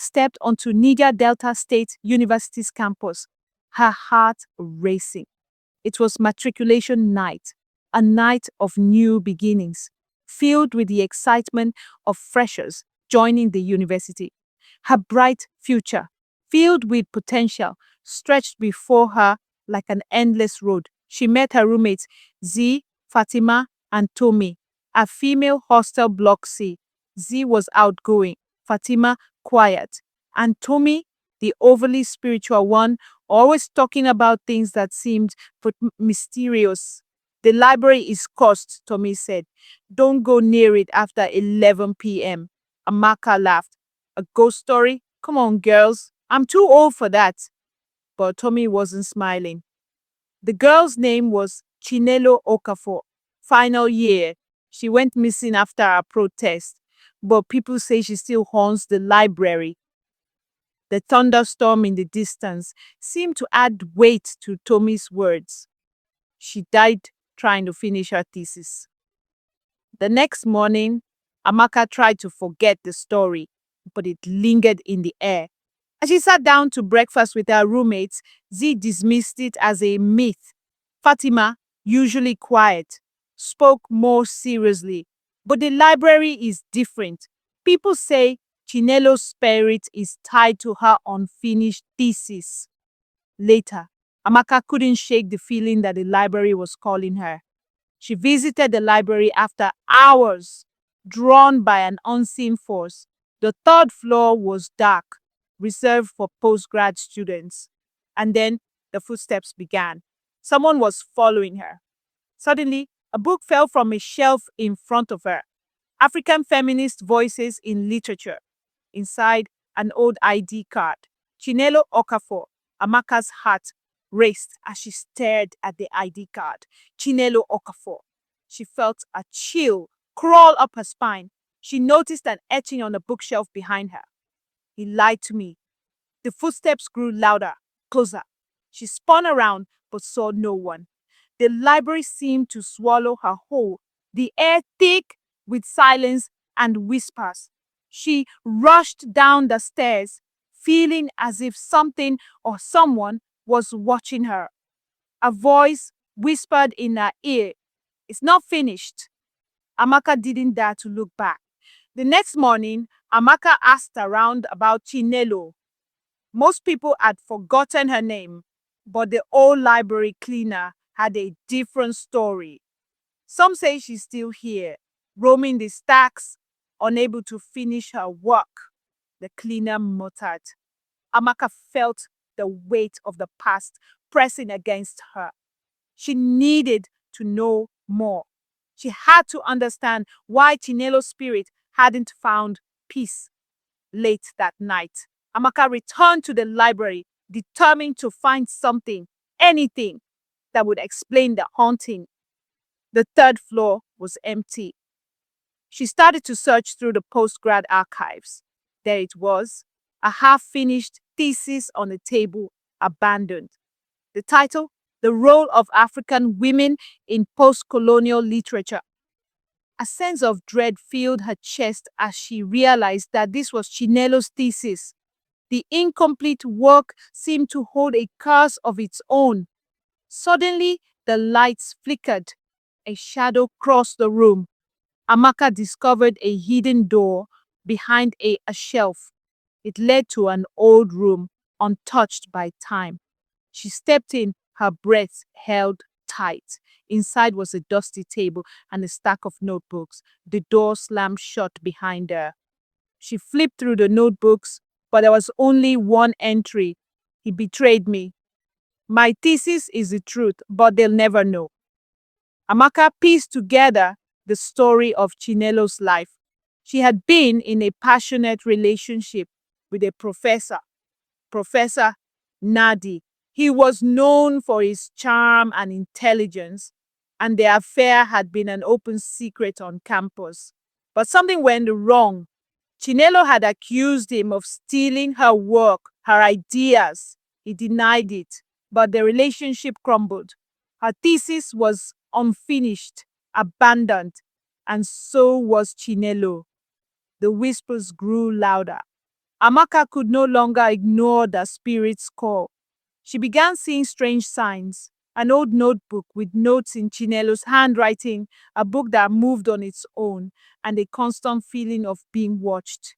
stepped onto Niger Delta State University's campus, her heart racing. It was matriculation night, a night of new beginnings, filled with the excitement of freshers joining the university. Her bright future, filled with potential, stretched before her like an endless road. She met her roommates, Z, Fatima, and Tommy, a female hostel block C. Z was outgoing, Fatima quiet, and Tommy, the overly spiritual one, always talking about things that seemed mysterious. The library is cursed, Tommy said. Don't go near it after 11 p.m. Amaka laughed. A ghost story? Come on, girls. I'm too old for that. But Tommy wasn't smiling. The girl's name was Chinelo Okafor. Final year. She went missing after a protest, but people say she still haunts the library. The thunderstorm in the distance seemed to add weight to Tommy's words. She died trying to finish her thesis. The next morning, Amaka tried to forget the story, but it lingered in the air. As she sat down to breakfast with her roommates, Z dismissed it as a myth. Fatima, usually quiet, spoke more seriously. But the library is different. People say Chinelo's spirit is tied to her unfinished thesis. Later, Amaka couldn't shake the feeling that the library was calling her. She visited the library after hours, drawn by an unseen force. The third floor was dark, reserved for postgrad students. And then the footsteps began. Someone was following her. Suddenly, a book fell from a shelf in front of her. African Feminist Voices in Literature. Inside, an old ID card. Chinelo Okafor. Amaka's heart raced as she stared at the ID card. Chinelo Okafor. She felt a chill crawl up her spine. She noticed an etching on the bookshelf behind her. He lied to me. The footsteps grew louder, closer. She spun around but saw no one. The library seemed to swallow her whole, the air thick with silence and whispers. She rushed down the stairs, feeling as if something or someone was watching her. A voice whispered in her ear, "It's not finished." Amaka didn't dare to look back. The next morning, Amaka asked around about Chinelo. Most people had forgotten her name, but the old library cleaner had a different story. Some say she's still here, roaming the stacks, unable to finish her work. The cleaner muttered. Amaka felt the weight of the past pressing against her. She needed to know more. She had to understand why Chinelo's spirit hadn't found peace. Late that night, Amaka returned to the library, determined to find something, anything, that would explain the haunting. The third floor was empty. She started to search through the postgrad archives. There it was, a half-finished thesis on the table, abandoned. The title, The Role of African Women in Post-Colonial Literature. A sense of dread filled her chest as she realized that this was Chinelo's thesis. The incomplete work seemed to hold a curse of its own. Suddenly, the lights flickered. A shadow crossed the room. Amaka discovered a hidden door behind a shelf. It led to an old room, untouched by time. She stepped in, her breath held tight. Inside was a dusty table and a stack of notebooks. The door slammed shut behind her. She flipped through the notebooks, but there was only one entry. He betrayed me. My thesis is the truth, but they'll never know. Amaka pieced together the story of Chinelo's life. She had been in a passionate relationship with a professor, Professor Nadi. He was known for his charm and intelligence, and their affair had been an open secret on campus. But something went wrong. Chinelo had accused him of stealing her work, her ideas. He denied it, but the relationship crumbled. Her thesis was unfinished, abandoned, and so was Chinelo. The whispers grew louder. Amaka could no longer ignore the spirit's call. She began seeing strange signs. An old notebook with notes in Chinelo's handwriting, a book that moved on its own, and a constant feeling of being watched.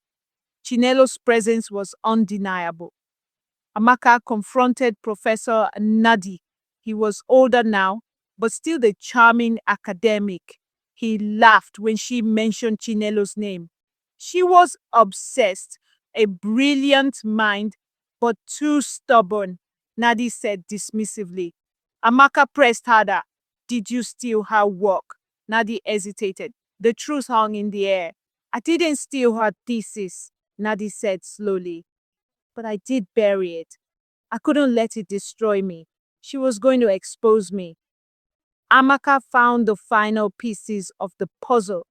Chinelo's presence was undeniable. Amaka confronted Professor Nadi. He was older now, but still the charming academic. He laughed when she mentioned Chinelo's name. She was obsessed, a brilliant mind, but too stubborn, Nadi said dismissively. Amaka pressed harder. Did you steal her work? Nadi hesitated. The truth hung in the air. I didn't steal her thesis, Nadi said slowly, but I did bury it. I couldn't let it destroy me. She was going to expose me. Amaka found the final pieces of the puzzle.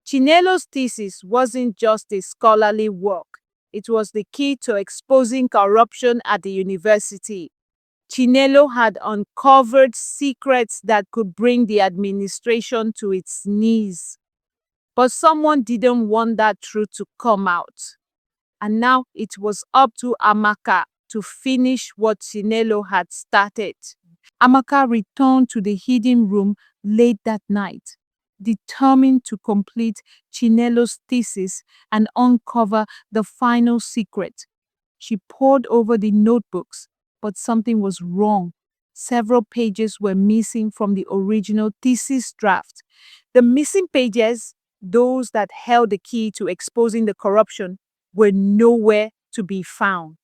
Chinelo's thesis wasn't just a scholarly work. It was the key to exposing corruption at the university. Chinelo had uncovered secrets that could bring the administration to its knees. But someone didn't want that truth to come out. And now it was up to Amaka to finish what Chinelo had started. Amaka returned to the hidden room late that night, determined to complete Chinelo's thesis and uncover the final secret. She pored over the notebooks, but something was wrong. Several pages were missing from the original thesis draft. The missing pages, those that held the key to exposing the corruption, were nowhere to be found.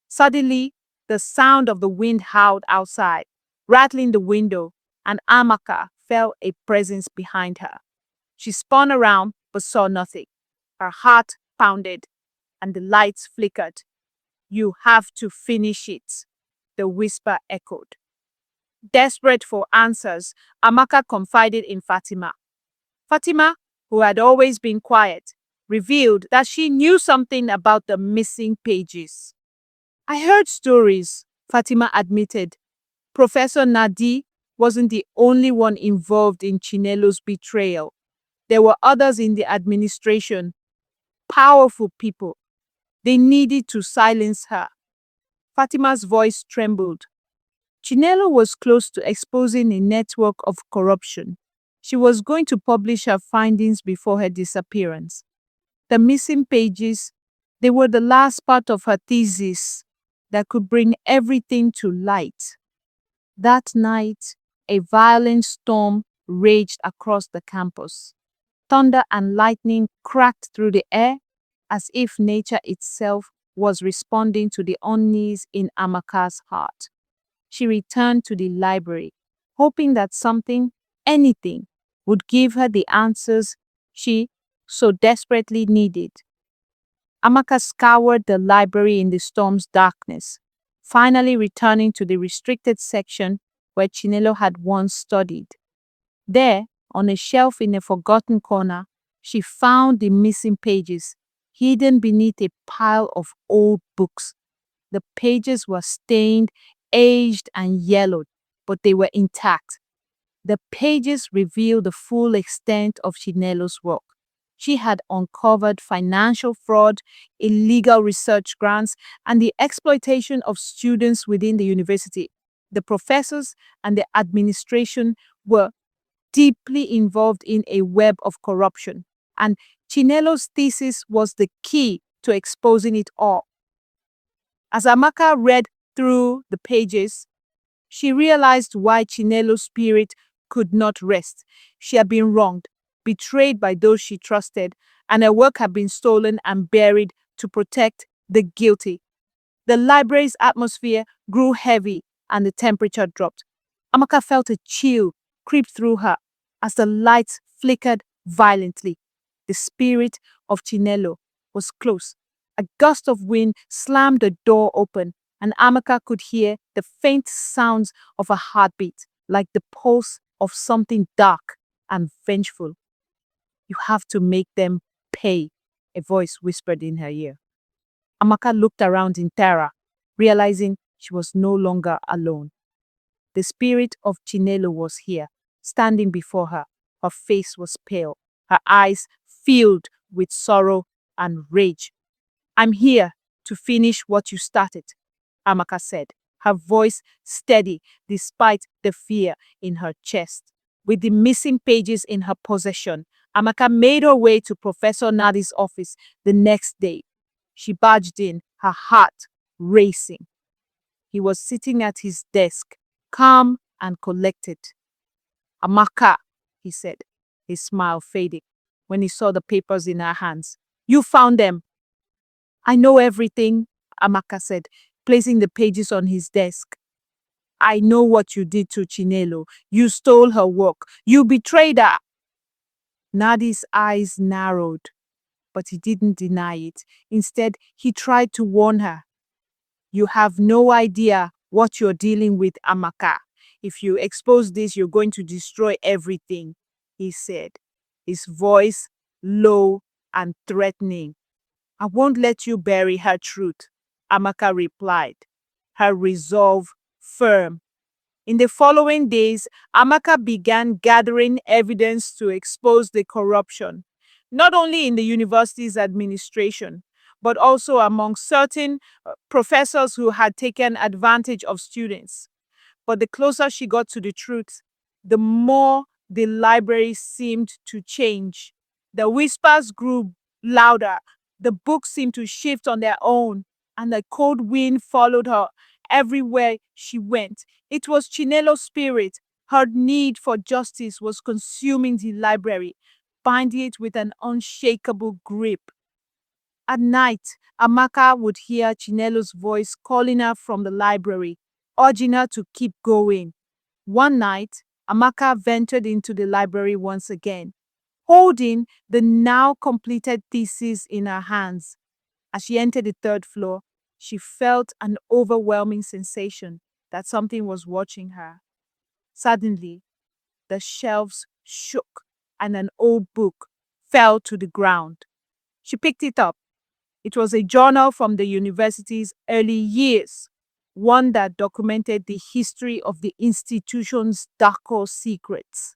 Suddenly, the sound of the wind howled outside, rattling the window, and Amaka felt a presence behind her. She spun around but saw nothing. Her heart pounded and the lights flickered. You have to finish it, the whisper echoed. Desperate for answers, Amaka confided in Fatima. Fatima, who had always been quiet, revealed that she knew something about the missing pages. I heard stories, Fatima admitted. Professor Nadi wasn't the only one involved in Chinelo's betrayal. There were others in the administration, powerful people. They needed to silence her. Fatima's voice trembled. Chinelo was close to exposing a network of corruption. She was going to publish her findings before her disappearance. The missing pages, they were the last part of her thesis that could bring everything to light. That night, a violent storm raged across the campus. Thunder and lightning cracked through the air as if nature itself was responding to the unease in Amaka's heart. She returned to the library, hoping that something, anything, would give her the answers she so desperately needed. Amaka scoured the library in the storm's darkness, finally returning to the restricted section where Chinelo had once studied. There, on a shelf in a forgotten corner, she found the missing pages, hidden beneath a pile of old books. The pages were stained, aged, and yellowed, but they were intact. The pages revealed the full extent of Chinelo's work. She had uncovered financial fraud, illegal research grants, and the exploitation of students within the university. The professors and the administration were deeply involved in a web of corruption, and Chinelo's thesis was the key to exposing it all. As Amaka read through the pages, she realized why Chinelo's spirit could not rest. She had been wronged, betrayed by those she trusted, and her work had been stolen and buried to protect the guilty. The library's atmosphere grew heavy and the temperature dropped. Amaka felt a chill creep through her as the lights flickered violently. The spirit of Chinelo was close. A gust of wind slammed the door open, and Amaka could hear the faint sounds of a heartbeat, like the pulse of something dark and vengeful. You have to make them pay, a voice whispered in her ear. Amaka looked around in terror, realizing she was no longer alone. The spirit of Chinelo was here, standing before her. Her face was pale, her eyes filled with sorrow and rage. I'm here to finish what you started, Amaka said, her voice steady despite the fear in her chest. With the missing pages in her possession, Amaka made her way to Professor Nadi's office the next day. She barged in, her heart racing. He was sitting at his desk, calm and collected. Amaka, he said, his smile fading when he saw the papers in her hands. You found them. I know everything, Amaka said, placing the pages on his desk. I know what you did to Chinelo. You stole her work. You betrayed her. Nadi's eyes narrowed, but he didn't deny it. Instead, he tried to warn her. You have no idea what you're dealing with, Amaka. If you expose this, you're going to destroy everything, he said, his voice low and threatening. I won't let you bury her truth, Amaka replied, her resolve firm. In the following days, Amaka began gathering evidence to expose the corruption, not only in the university's administration, but also among certain professors who had taken advantage of students. But the closer she got to the truth, the more the library seemed to change. The whispers grew louder, the books seemed to shift on their own, and the cold wind followed her everywhere she went. It was Chinelo's spirit. Her need for justice was consuming the library, binding it with an unshakable grip. At night, Amaka would hear Chinelo's voice calling her from the library, urging her to keep going. One night, Amaka ventured into the library once again, holding the now completed thesis in her hands. As she entered the third floor, she felt an overwhelming sensation that something was watching her. Suddenly, the shelves shook and an old book fell to the ground. She picked it up. It was a journal from the university's early years, one that documented the history of the institution's darker secrets.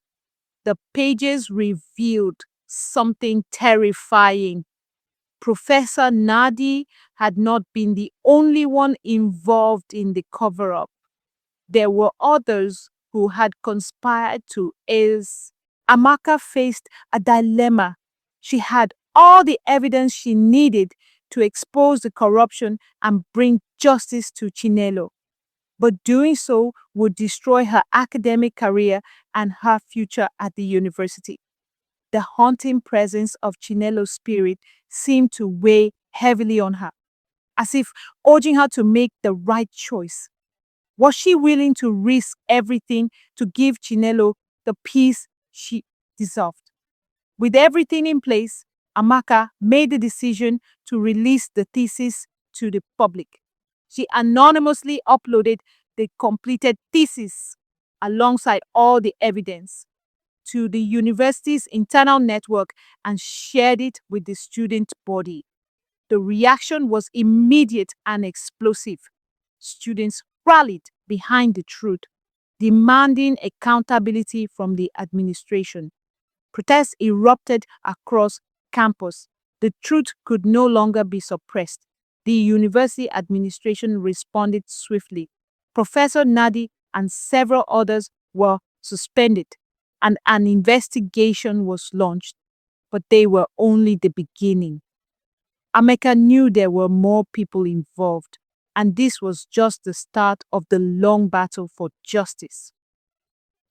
The pages revealed something terrifying. Professor Nadi had not been the only one involved in the cover-up. There were others who had conspired to aid. Amaka faced a dilemma. She had all the evidence she needed to expose the corruption and bring justice to Chinelo. But doing so would destroy her academic career and her future at the university. The haunting presence of Chinelo's spirit seemed to weigh heavily on her, as if urging her to make the right choice. Was she willing to risk everything to give Chinelo the peace she deserved? With everything in place, Amaka made the decision to release the thesis to the public. She anonymously uploaded the completed thesis alongside all the evidence to the university's internal network and shared it with the student body. The reaction was immediate and explosive. Students rallied behind the truth, demanding accountability from the administration. Protests erupted across campus. The truth could no longer be suppressed. The university administration responded swiftly. Professor Nadi and several others were suspended, and an investigation was launched. But they were only the beginning. Amaka knew there were more people involved, and this was just the start of the long battle for justice.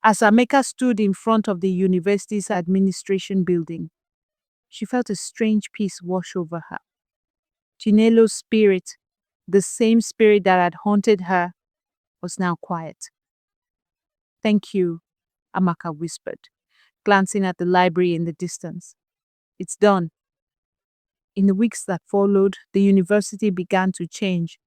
As Amaka stood in front of the university's administration building, she felt a strange peace wash over her. Chinelo's spirit, the same spirit that had haunted her, was now quiet. Thank you, Amaka whispered, glancing at the library in the distance. It's done. In the weeks that followed, the university began to change.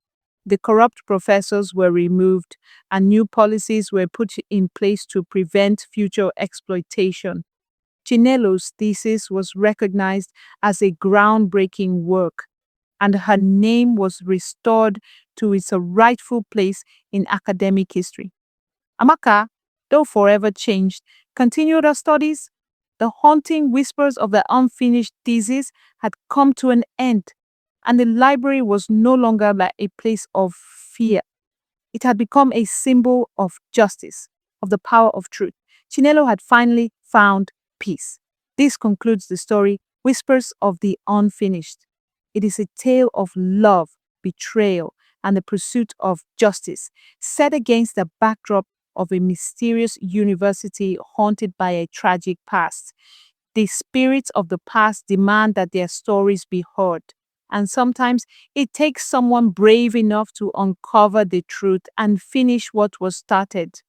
The corrupt professors were removed and new policies were put in place to prevent future exploitation. Chinelo's thesis was recognized as a groundbreaking work, and her name was restored to its rightful place in academic history. Amaka, though forever changed, continued her studies. The haunting whispers of the unfinished thesis had come to an end, and the library was no longer like a place of fear. It had become a symbol of justice, of the power of truth. Chinelo had finally found peace. This concludes the story, Whispers of the Unfinished. It is a tale of love, betrayal, and the pursuit of justice, set against the backdrop of a mysterious university haunted by a tragic past. The spirits of the past demand that their stories be heard. And sometimes it takes someone brave enough to uncover the truth and finish what was started.